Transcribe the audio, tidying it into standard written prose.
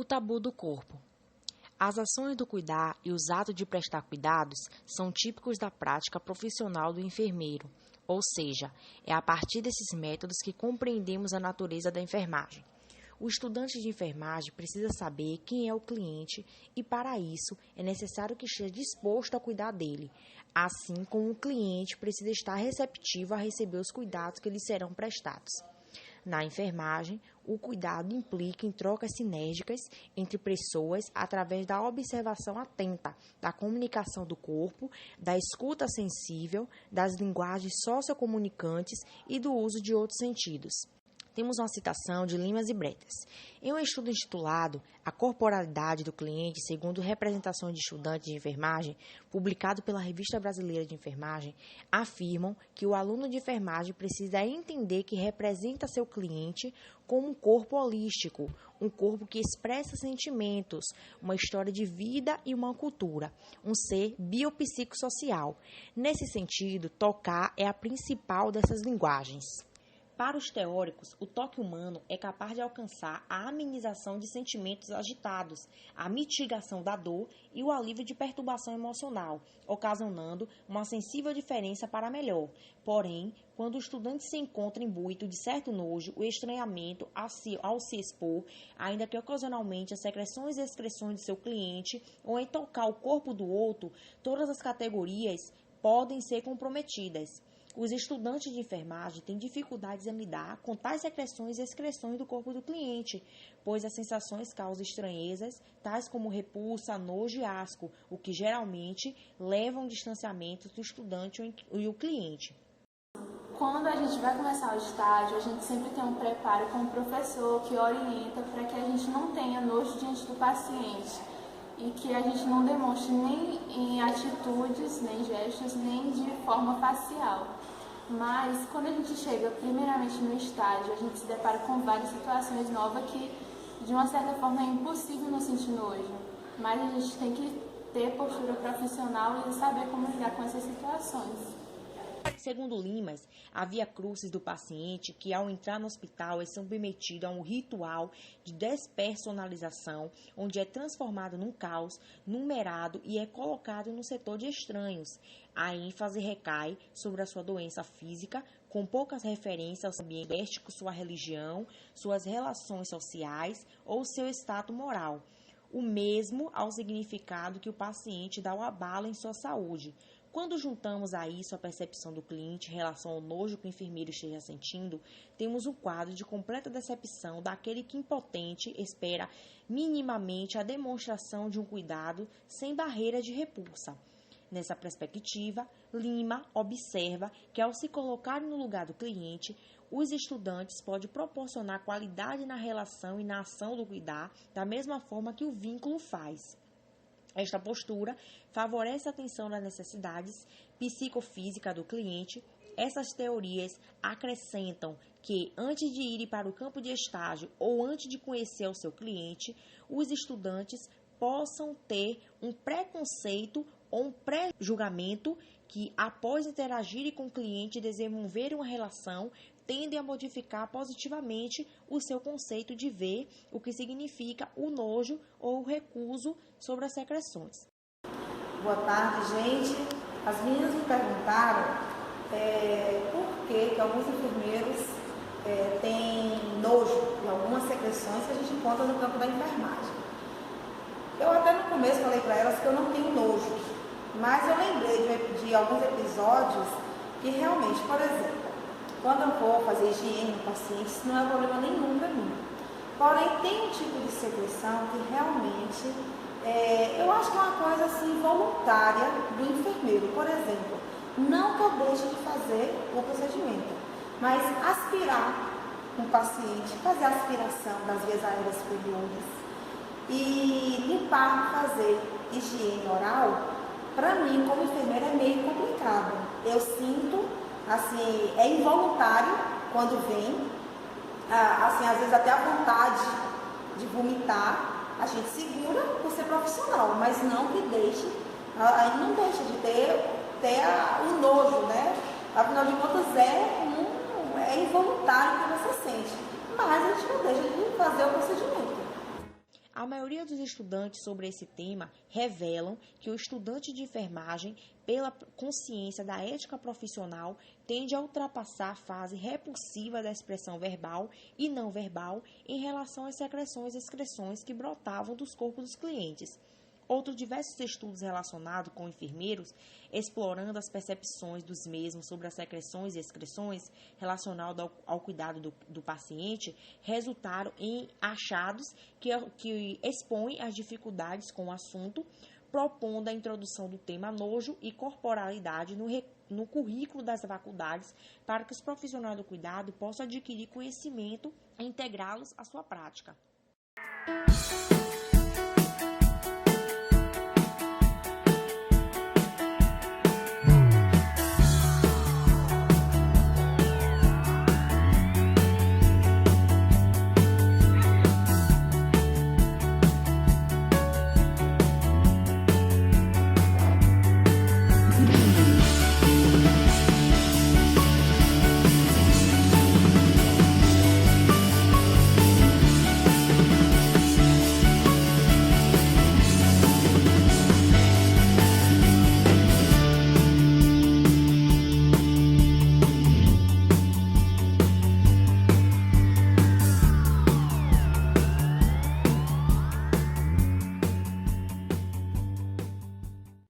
O tabu do corpo. As ações do cuidar e os atos de prestar cuidados são típicos da prática profissional do enfermeiro, ou seja, é a partir desses métodos que compreendemos a natureza da enfermagem. O estudante de enfermagem precisa saber quem é o cliente e, para isso, é necessário que esteja disposto a cuidar dele, assim como o cliente precisa estar receptivo a receber os cuidados que lhe serão prestados. Na enfermagem, o cuidado implica em trocas sinérgicas entre pessoas através da observação atenta, da comunicação do corpo, da escuta sensível, das linguagens sociocomunicantes e do uso de outros sentidos. Temos uma citação de Limas e Bretas. Em um estudo intitulado A Corporalidade do Cliente segundo Representações de Estudantes de Enfermagem, publicado pela Revista Brasileira de Enfermagem, afirmam que o aluno de enfermagem precisa entender que representa seu cliente como um corpo holístico, um corpo que expressa sentimentos, uma história de vida e uma cultura, um ser biopsicossocial. Nesse sentido, tocar é a principal dessas linguagens. Para os teóricos, o toque humano é capaz de alcançar a amenização de sentimentos agitados, a mitigação da dor e o alívio de perturbação emocional, ocasionando uma sensível diferença para melhor. Porém, quando o estudante se encontra imbuído de certo nojo, o estranhamento ao se expor, ainda que ocasionalmente as secreções e excreções de seu cliente, ou em tocar o corpo do outro, todas as categorias podem ser comprometidas. Os estudantes de enfermagem têm dificuldades em lidar com tais secreções e excreções do corpo do cliente, pois as sensações causam estranhezas, tais como repulsa, nojo e asco, o que geralmente leva a um distanciamento do estudante e o cliente. Quando a gente vai começar o estágio, a gente sempre tem um preparo com o professor que orienta para que a gente não tenha nojo diante do paciente e que a gente não demonstre nem em atitudes, nem gestos, nem de forma facial. Mas quando a gente chega primeiramente no estágio, a gente se depara com várias situações novas que de uma certa forma é impossível não sentir nojo. Mas a gente tem que ter postura profissional e saber como lidar com essas situações. Segundo Limas, havia crucis do paciente que, ao entrar no hospital, é submetido a um ritual de despersonalização, onde é transformado num caos, numerado e é colocado no setor de estranhos. A ênfase recai sobre a sua doença física, com poucas referências ao seu ambiente doméstico, sua religião, suas relações sociais ou seu status moral. O mesmo ao significado que o paciente dá ao abalo em sua saúde. Quando juntamos a isso a percepção do cliente em relação ao nojo que o enfermeiro esteja sentindo, temos um quadro de completa decepção daquele que impotente espera minimamente a demonstração de um cuidado sem barreira de repulsa. Nessa perspectiva, Lima observa que ao se colocar no lugar do cliente, os estudantes podem proporcionar qualidade na relação e na ação do cuidar, da mesma forma que o vínculo faz. Esta postura favorece a atenção nas necessidades psicofísicas do cliente. Essas teorias acrescentam que, antes de irem para o campo de estágio ou antes de conhecer o seu cliente, os estudantes possam ter um preconceito ou um pré-julgamento que, após interagirem com o cliente e desenvolverem uma relação, tendem a modificar positivamente o seu conceito de ver o que significa o nojo ou o recuso sobre as secreções. Boa tarde, gente. As meninas me perguntaram por que alguns enfermeiros têm nojo de algumas secreções que a gente encontra no campo da enfermagem. Eu até no começo falei para elas que eu não tenho nojo, mas eu lembrei de alguns episódios que realmente, por exemplo, quando eu vou fazer higiene no paciente, isso não é problema nenhum para mim. Porém, tem um tipo de secreção que realmente, eu acho que é uma coisa assim, voluntária do enfermeiro. Por exemplo, não que eu deixe de fazer o procedimento, mas aspirar um paciente, fazer a aspiração das vias aéreas superiores e limpar, fazer higiene oral, para mim, como enfermeira, é meio complicado. Eu sinto, assim, é involuntário quando vem, assim, às vezes até a vontade de vomitar, a gente segura por ser profissional, mas não que deixe, aí não deixa de ter o nojo, né? Afinal de contas, é involuntário que você sente, mas a gente não deixa de fazer o procedimento. A maioria dos estudantes sobre esse tema revelam que o estudante de enfermagem, pela consciência da ética profissional, tende a ultrapassar a fase repulsiva da expressão verbal e não verbal em relação às secreções e excreções que brotavam dos corpos dos clientes. Outros diversos estudos relacionados com enfermeiros, explorando as percepções dos mesmos sobre as secreções e excreções relacionadas ao cuidado do paciente, resultaram em achados que expõem as dificuldades com o assunto, propondo a introdução do tema nojo e corporalidade no currículo das faculdades para que os profissionais do cuidado possam adquirir conhecimento e integrá-los à sua prática.